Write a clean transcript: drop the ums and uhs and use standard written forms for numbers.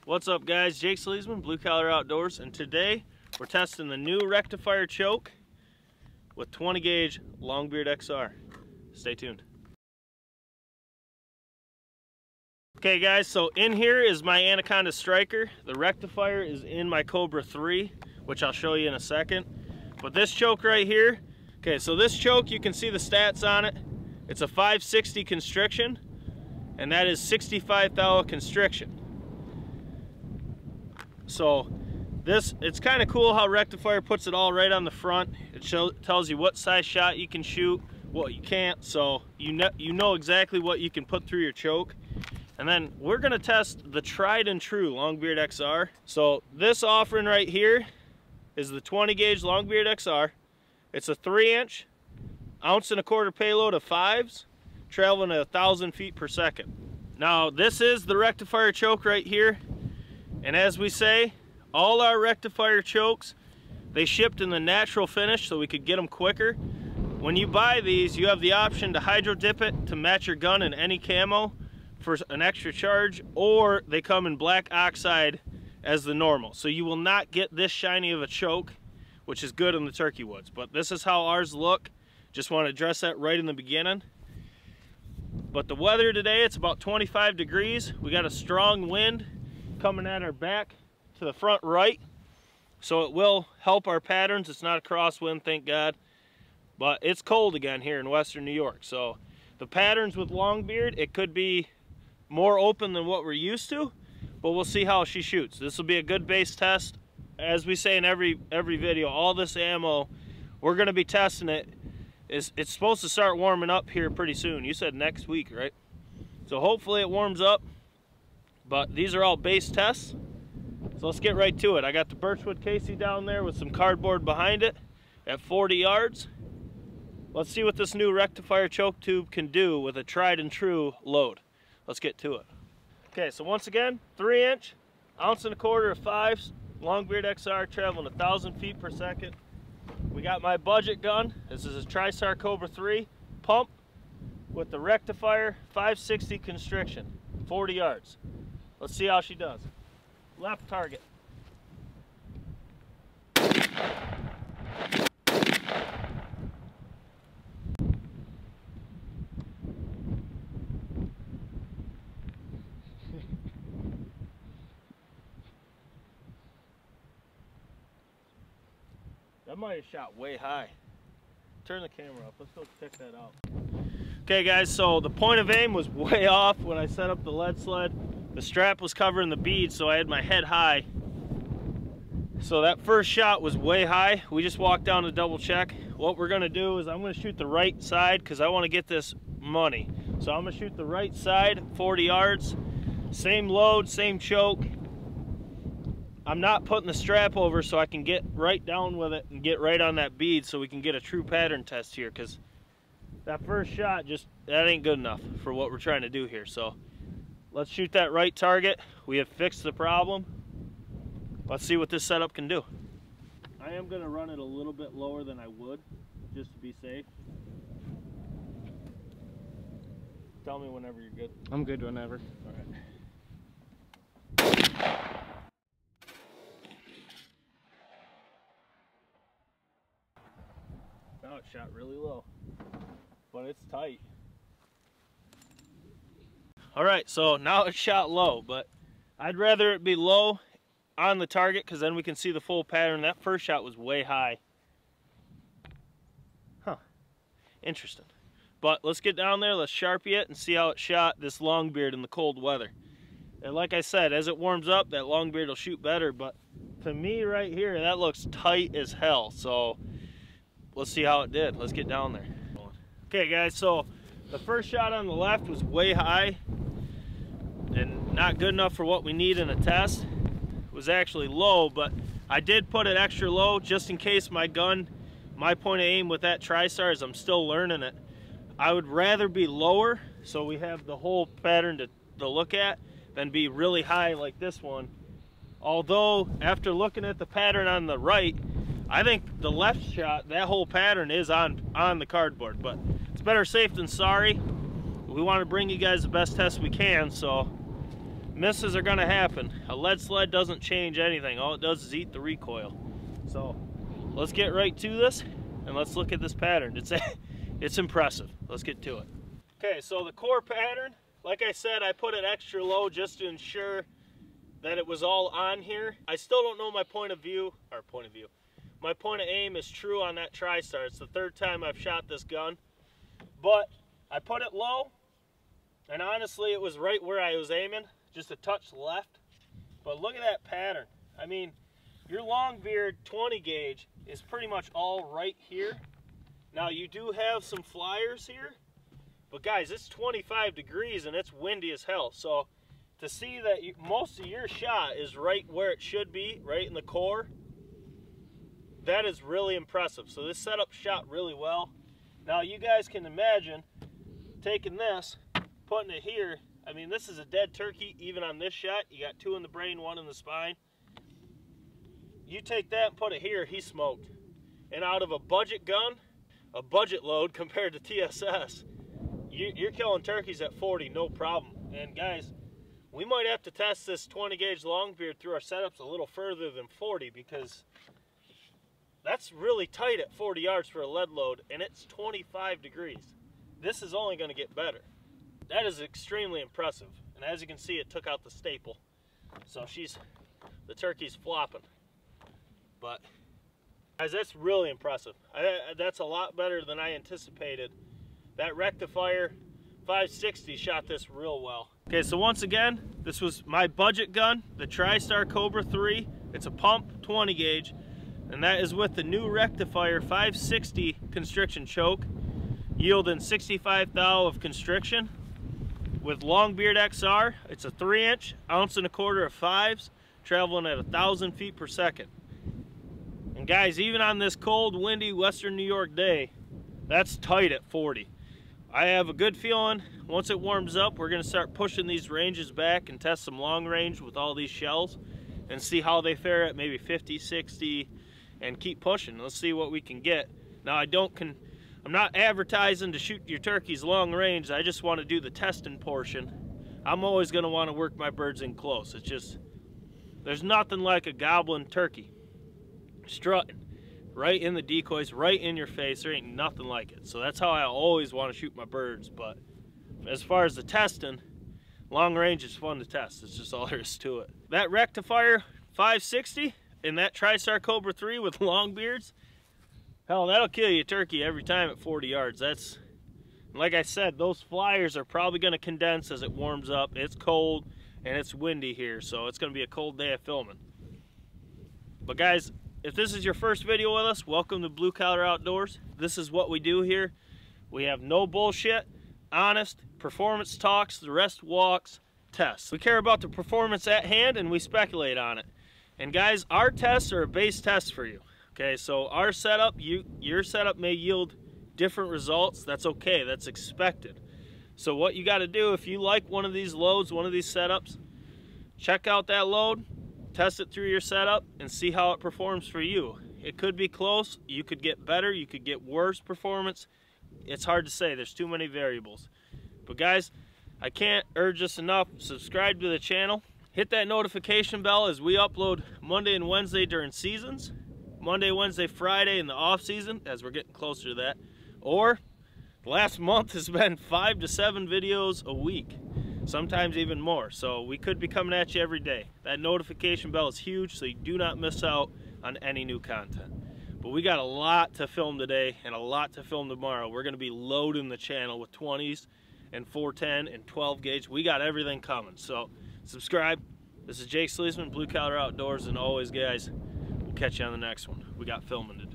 What's up guys, Jake SLEASMAN, Blue Collar Outdoors, and today we're testing the new rectifier choke with 20 gauge Longbeard Xr. Stay tuned. Okay guys, so in here is my Anaconda Striker. The rectifier is in my Cobra 3, which I'll show you in a second. But this choke right here, okay, so this choke, you can see the stats on it. It's a 560 constriction, and that is 65 thou constriction. So this, it's kind of cool how rectifier puts it all right on the front. It tells you what size shot you can shoot, what you can't, so you know exactly what you can put through your choke. And then we're gonna test the tried and true Longbeard Xr. So this offering right here is the 20 gauge Longbeard Xr. It's a 3-inch, 1.25 ounce payload of 5s, traveling at 1,000 feet per second. Now this is the rectifier choke right here. And as we say, all our rectifier chokes, they shipped in the natural finish so we could get them quicker. When you buy these, you have the option to hydro dip it to match your gun in any camo for an extra charge, or they come in black oxide as the normal. So you will not get this shiny of a choke, which is good in the turkey woods. But this is how ours look. Just want to address that right in the beginning. But the weather today, it's about 25 degrees. We got a strong wind coming at our back to the front right, so it will help our patterns. It's not a crosswind, thank God, but it's cold again here in western New York. So the patterns with Longbeard, it could be more open than what we're used to, but we'll see how she shoots. This will be a good base test. As we say in every video, all this ammo, we're going to be testing it. It's supposed to start warming up here pretty soon. You said next week, right? So hopefully it warms up. But these are all base tests, so let's get right to it. I got the birchwood casey down there with some cardboard behind it at 40 yards. Let's see what this new rectifier choke tube can do with a tried and true load. Let's get to it. Okay, so once again, 3-inch, 1.25 ounces of 5s, Longbeard Xr, traveling 1,000 feet per second. We got my budget gun. This is a TriStar Cobra 3 pump with the rectifier 560 constriction, 40 yards. Let's see how she does. Left target. That might have shot way high. Turn the camera up. Let's go check that out. Okay guys, so the point of aim was way off when I set up the lead sled. The strap was covering the bead, so I had my head high. So that first shot was way high. We just walked down to double check. What we're gonna do is I'm gonna shoot the right side because I wanna get this money. So I'm gonna shoot the right side, 40 yards. Same load, same choke. I'm not putting the strap over so I can get right down with it and get right on that bead so we can get a true pattern test here, because that first shot, that ain't good enough for what we're trying to do here. So let's shoot that right target. We have fixed the problem. Let's see what this setup can do. I am going to run it a little bit lower than I would, just to be safe. Tell me whenever you're good. I'm good whenever. All right. Now it shot really low, but it's tight. All right, so now it's shot low, but I'd rather it be low on the target because then we can see the full pattern. That first shot was way high. Huh, interesting. But let's get down there, let's Sharpie it and see how it shot this Longbeard in the cold weather. And like I said, as it warms up, that Longbeard will shoot better, but to me right here, that looks tight as hell. So let's see how it did. Let's get down there. Okay guys, so the first shot on the left was way high and not good enough for what we need in a test. It was actually low, but I did put it extra low just in case my gun, my point of aim with that TriStar is I'm still learning it. I would rather be lower so we have the whole pattern to look at than be really high like this one. Although after looking at the pattern on the right, I think the left shot, that whole pattern is on the cardboard, but it's better safe than sorry. We want to bring you guys the best test we can, so misses are gonna happen. A lead sled doesn't change anything. All it does is eat the recoil. So let's get right to this and let's look at this pattern. It's impressive. Let's get to it. Okay, so the core pattern, like I said, I put it extra low just to ensure that it was all on here. I still don't know my point of view. My point of aim is true on that TriStar. It's the third time I've shot this gun, but I put it low, and honestly it was right where I was aiming, just a touch left. But look at that pattern. I mean, your Longbeard 20 gauge is pretty much all right here. Now you do have some flyers here, but guys, it's 25 degrees and it's windy as hell. So to see that most of your shot is right where it should be, right in the core, that is really impressive. So this setup shot really well. Now you guys can imagine taking this, putting it here. I mean, this is a dead turkey even on this shot. You got 2 in the brain, 1 in the spine. You take that and put it here, he's smoked. And out of a budget gun, a budget load compared to TSS, you're killing turkeys at 40, no problem. And guys, we might have to test this 20 gauge Longbeard through our setups a little further than 40, because that's really tight at 40 yards for a lead load, and it's 25 degrees. This is only going to get better. That is extremely impressive. And as you can see, it took out the staple. So the turkey's flopping. But guys, that's really impressive. That's a lot better than I anticipated. That rectifier 560 shot this real well. Okay, so once again, this was my budget gun, the TriStar Cobra 3. It's a pump 20 gauge, and that is with the new rectifier 560 constriction choke, yielding 65 thou of constriction. With Longbeard Xr, it's a 3-inch, 1.25 ounces of 5s, traveling at 1,000 feet per second. And guys, even on this cold, windy Western New York day, that's tight at 40. I have a good feeling once it warms up, we're gonna start pushing these ranges back and test some long range with all these shells and see how they fare at maybe 50, 60, and keep pushing. Let's see what we can get. Now, I'm not advertising to shoot your turkeys long range. I just want to do the testing portion. I'm always gonna want to work my birds in close. It's just, there's nothing like a gobbling turkey strutting right in the decoys, right in your face. There ain't nothing like it. So that's how I always want to shoot my birds. But as far as the testing, long range is fun to test. It's just all there is to it. That rectifier 560 and that TriStar Cobra 3 with Longbeards, hell, that'll kill you a turkey every time at 40 yards. That's, like I said, those flyers are probably going to condense as it warms up. It's cold and it's windy here, so it's going to be a cold day of filming. But guys, if this is your first video with us, welcome to Blue Collar Outdoors. This is what we do here. We have no bullshit, honest, performance talks, the rest walks, tests. We care about the performance at hand and we speculate on it. And guys, our tests are a base test for you. Okay, so our setup, your setup may yield different results. That's okay, that's expected. So what you gotta do, if you like one of these loads, one of these setups, check out that load, test it through your setup, and see how it performs for you. It could be close, you could get better, you could get worse performance. It's hard to say, there's too many variables. But guys, I can't urge this enough. Subscribe to the channel. Hit that notification bell as we upload Monday and Wednesday during seasons. Monday, Wednesday, Friday in the off season, as we're getting closer to that. Or the last month has been 5 to 7 videos a week, sometimes even more. So we could be coming at you every day. That notification bell is huge, so you do not miss out on any new content. But we got a lot to film today and a lot to film tomorrow. We're going to be loading the channel with 20s and 410 and 12 gauge. We got everything coming. So subscribe. This is Jake SLEASMAN, Blue Collar Outdoors, and always, guys, we'll catch you on the next one. We got filming to do.